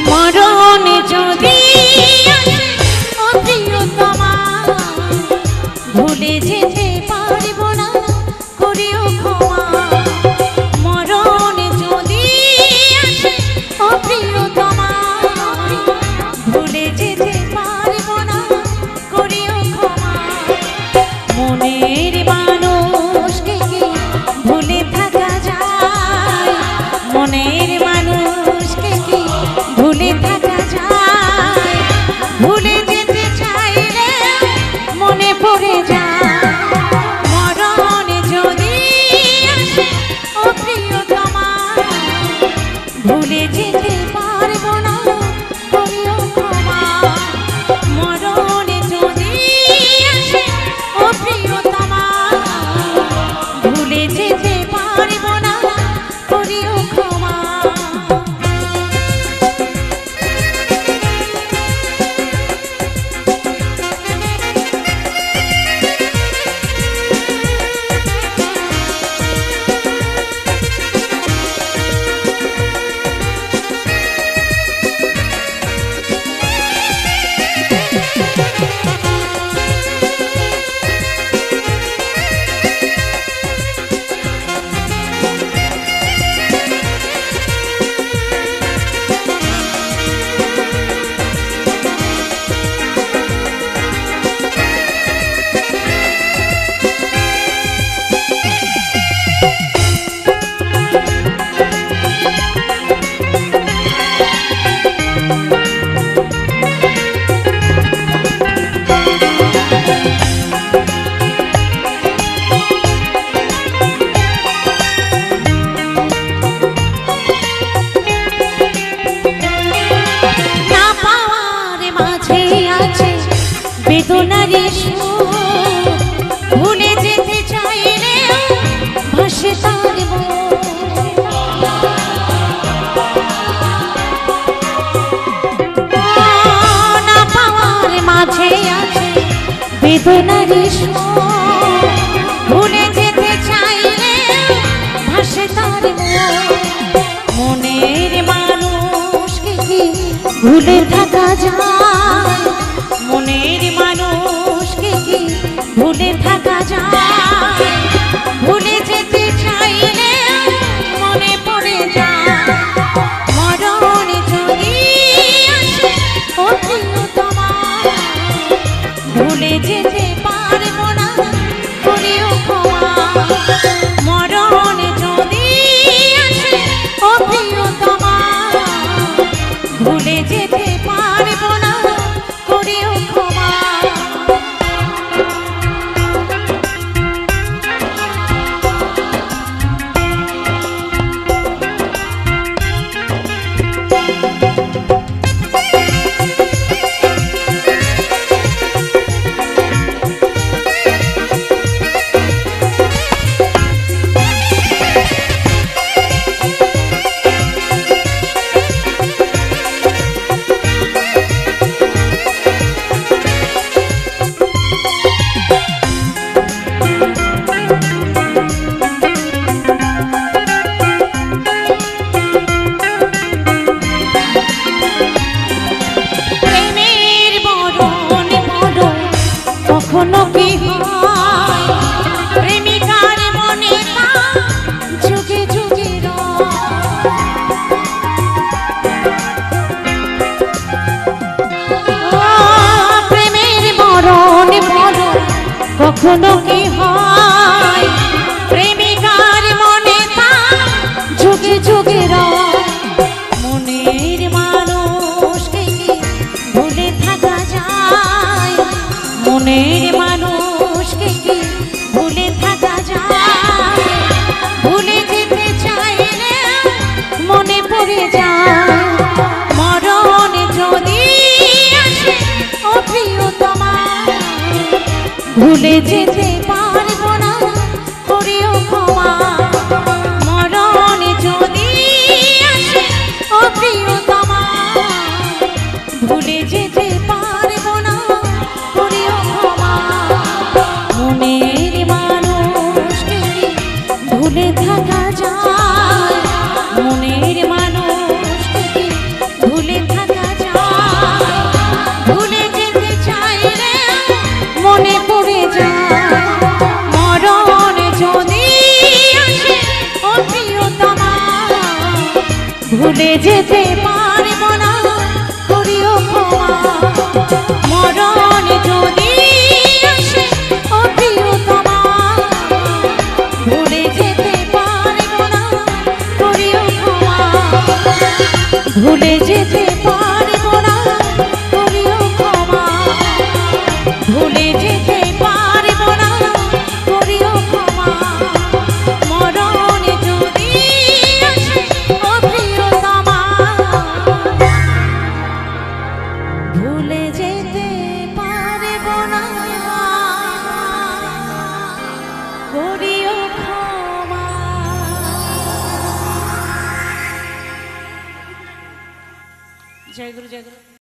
মরণ যদি আসে ও প্রিয়তমা, ভুলে যেতে পারবো না, করিও ক্ষমা। মরণ যদি আসে ও প্রিয়তমা, ভুলে যেতে পারবো না, করিও ক্ষমা। মনের মানুষকে কি ভুলে থাকা যায়? মনের মানুষকে কি ভুলে থাকা যায়? ভুলে যেতে চাইলে মনে পড়ে যায়। মরণ যদি আসে ও প্রিয়তমা, ভুলে যেতে পারবো না, করিও ক্ষমা। মরণ যদি আসে ও প্রিয়তমা, ভুলে যেতে পারবো না, করিও ক্ষমা। বেদনারি সুর, ভুলে যেতে চাইলে ভাসে তার মন। না পাওয়ার মাঝে আছে বেদনারি সুর, ভুলে যেতে চাইলে ভাসে তার মন। মনের মানুষকে কি ভুলে থাকা যায়? মনের মানুষকে কি ভুলে থাকা যায়? ভুলে যেতে চাইলে মনে পড়ে যায়। মরণ যদি আসে ও প্রিয়তমা, ভুলে যেতে পারবো না, করিও ক্ষমা। মরণ যদি আসে ও প্রিয়তমা, ভুলে যেতে পারবো না, করিও ক্ষমা। কখনো কি হয় প্রেমিকার মনে তা যুগে যুগে প্রেমের মরণ মরণ। কখনো কি হয় প্রেমিকার মনে তা যুগে যুগে মনের মানুষকে ভুলে থাকা যায়? মনের মানুষকে কি ভুলে থাকা যায়? ভুলে যেতে চাইলে মনে পড়ে যায়। মরণ যদি আসে ও প্রিয়তমা, ভুলে যেতে পারবো না, করিও ক্ষমা। মরণ যদি আসে ও প্রিয়তমা, ভুলে যেতে পারবো না, করিও ক্ষমা। মনের মানুষকে ভুলে থাকা যায়? ভুলে যেতে পারবো না, করিও ক্ষমা। মরণ যদি আসে ও প্রিয়তমা, ভুলে যেতে পারবো না, করিও ক্ষমা। ভুলে যেতে পারবো না, করিও ক্ষমা। ভুলে যেতে পারবো না, করিও ক্ষমা। মরণ যদি আসে ও প্রিয়তমা, ভুলে যেতে পারবো না, করিও ক্ষমা। জয় গুরু, জয় গুরু।